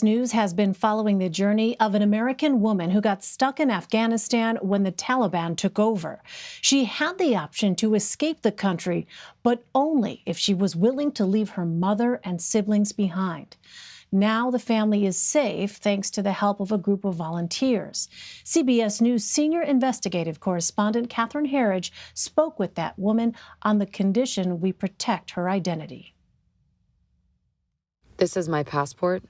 News has been following the journey of an American woman who got stuck in Afghanistan when the Taliban took over. She had the option to escape the country, but only if she was willing to leave her mother and siblings behind. Now the family is safe thanks to the help of a group of volunteers. CBS News senior investigative correspondent Catherine Herridge spoke with that woman on the condition we protect her identity. This is my passport.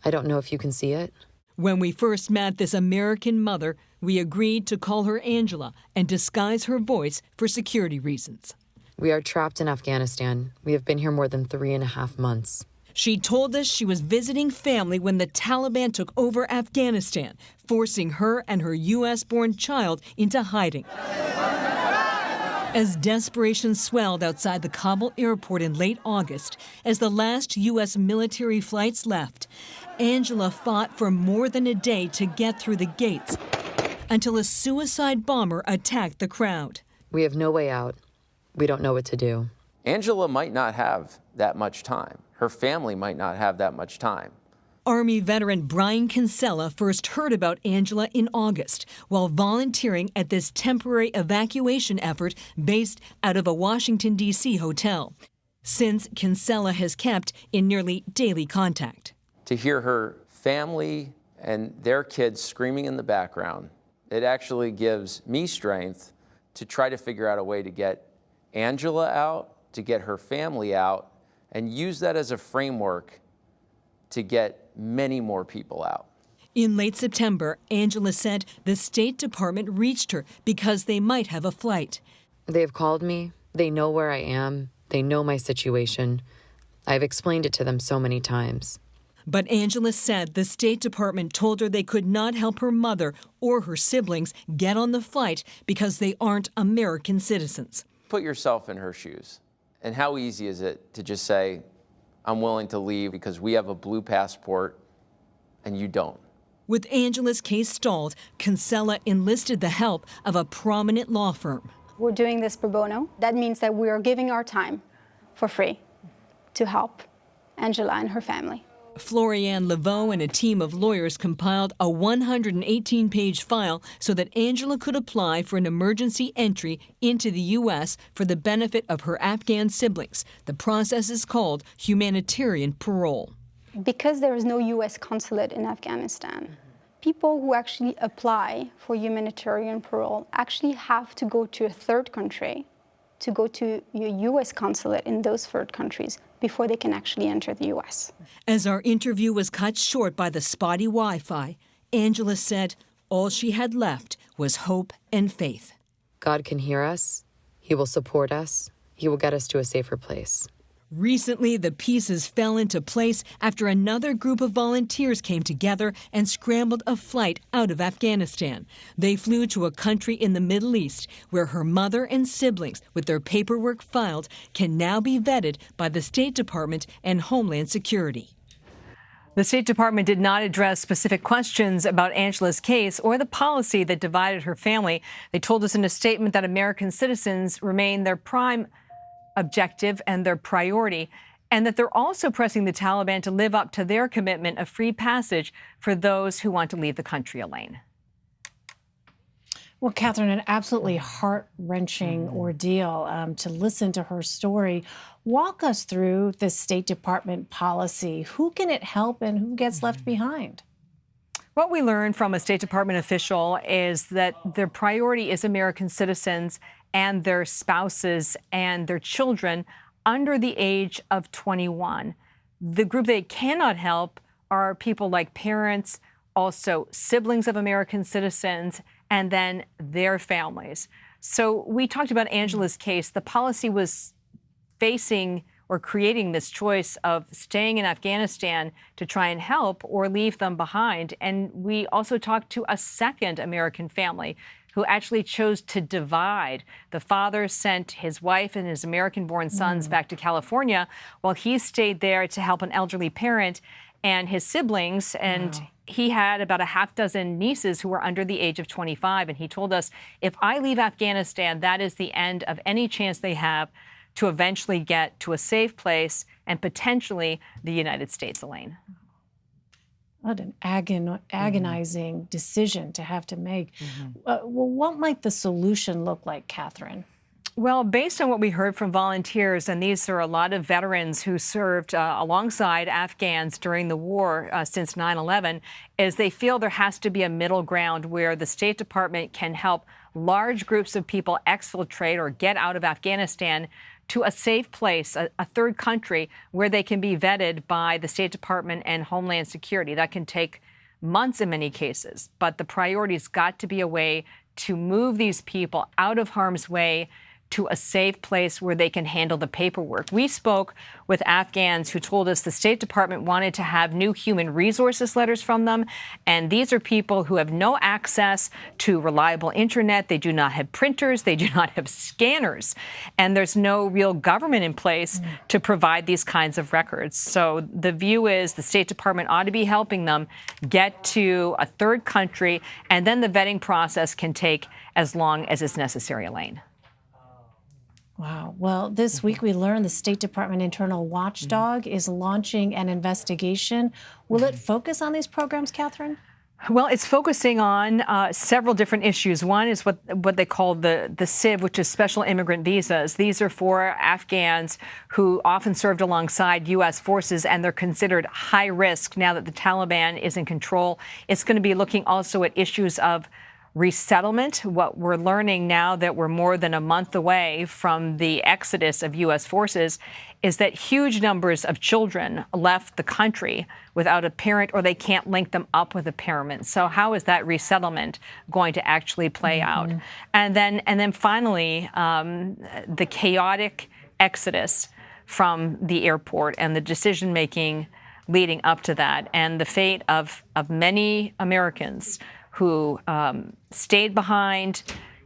I don't know if you can see it. When we first met this American mother, we agreed to call her Angela and disguise her voice for security reasons. We are trapped in Afghanistan. We have been here more than 3.5 months. She told us she was visiting family when the Taliban took over Afghanistan, forcing her and her U.S.-born child into hiding. As desperation swelled outside the Kabul airport in late August, as the last U.S. military flights left, Angela fought for more than a day to get through the gates until a suicide bomber attacked the crowd. We have no way out. We don't know what to do. Angela might not have that much time. Her family might not have that much time. Army veteran Brian Kinsella first heard about Angela in August while volunteering at this temporary evacuation effort based out of a Washington, D.C. hotel. Since, Kinsella has kept in nearly daily contact. To hear her family and their kids screaming in the background, it actually gives me strength to try to figure out a way to get Angela out, to get her family out, and use that as a framework to get many more people out. In late September, Angela said the State Department reached her because they might have a flight. They have called me. They know where I am. They know my situation. I've explained it to them so many times. But Angela said the State Department told her they could not help her mother or her siblings get on the flight because they aren't American citizens. Put yourself in her shoes. And how easy is it to just say, I'm willing to leave because we have a blue passport and you don't? With Angela's case stalled, Kinsella enlisted the help of a prominent law firm. We're doing this pro bono. That means that we are giving our time for free to help Angela and her family. Florianne Laveau and a team of lawyers compiled a 118-page file so that Angela could apply for an emergency entry into the U.S. for the benefit of her Afghan siblings. The process is called humanitarian parole. Because there is no U.S. consulate in Afghanistan, people who actually apply for humanitarian parole actually have to go to a third country to go to your U.S. consulate in those third countries before they can actually enter the U.S. As our interview was cut short by the spotty Wi-Fi, Angela said all she had left was hope and faith. God can hear us. He will support us. He will get us to a safer place. Recently, the pieces fell into place after another group of volunteers came together and scrambled a flight out of Afghanistan. They flew to a country in the Middle East where her mother and siblings, with their paperwork filed, can now be vetted by the State Department and Homeland Security. The State Department did not address specific questions about Angela's case or the policy that divided her family. They told us in a statement that American citizens remain their prime objective and their priority, and that they're also pressing the Taliban to live up to their commitment of free passage for those who want to leave the country, Elaine. Well, Catherine, an absolutely heart-wrenching ordeal to listen to her story. Walk us through the State Department policy. Who can it help and who gets left behind? What we learned from a State Department official is that their priority is American citizens and their spouses and their children under the age of 21. The group they cannot help are people like parents, also siblings of American citizens, and then their families. So we talked about Angela's case. The policy was facing or creating this choice of staying in Afghanistan to try and help or leave them behind. And we also talked to a second American family who actually chose to divide. The father sent his wife and his American-born sons back to California while he stayed there to help an elderly parent and his siblings. And he had about a half dozen nieces who were under the age of 25. And he told us, if I leave Afghanistan, that is the end of any chance they have to eventually get to a safe place and potentially the United States, Elaine. What an agonizing decision to have to make. Well, what might the solution look like, Catherine? Well, based on what we heard from volunteers, and these are a lot of veterans who served alongside Afghans during the war since 9/11, is they feel there has to be a middle ground where the State Department can help large groups of people exfiltrate or get out of Afghanistan to a safe place, a third country where they can be vetted by the State Department and Homeland Security. That can take months in many cases, but the priority's got to be a way to move these people out of harm's way to a safe place where they can handle the paperwork. We spoke with Afghans who told us the State Department wanted to have new human resources letters from them. And these are people who have no access to reliable internet. They do not have printers. They do not have scanners. And there's no real government in place to provide these kinds of records. So the view is the State Department ought to be helping them get to a third country, and then the vetting process can take as long as is necessary, Elaine. Wow. Well, this week we learned the State Department internal Watchdog is launching an investigation. Will it focus on these programs, Catherine? Well, it's focusing on several different issues. One is what they call the SIV, which is Special Immigrant Visas. These are for Afghans who often served alongside U.S. forces, and they're considered high risk now that the Taliban is in control. It's going to be looking also at issues of resettlement. What we're learning now that we're more than a month away from the exodus of U.S. forces is that huge numbers of children left the country without a parent, or they can't link them up with a parent. So how is that resettlement going to actually play out? And then finally, the chaotic exodus from the airport and the decision making leading up to that, and the fate of many Americans who stayed behind,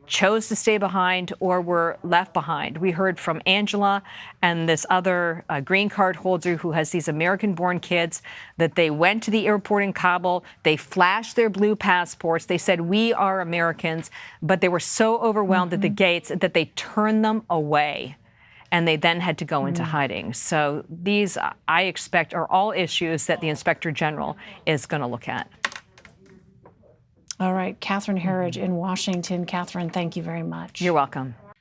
chose to stay behind, or were left behind. We heard from Angela and this other green card holder who has these American-born kids that they went to the airport in Kabul, they flashed their blue passports, they said, "We are Americans," but they were so overwhelmed at the gates that they turned them away. And they then had to go into hiding. So these, I expect, are all issues that the Inspector General is going to look at. All right, Catherine Herridge in Washington. Catherine, thank you very much. You're welcome.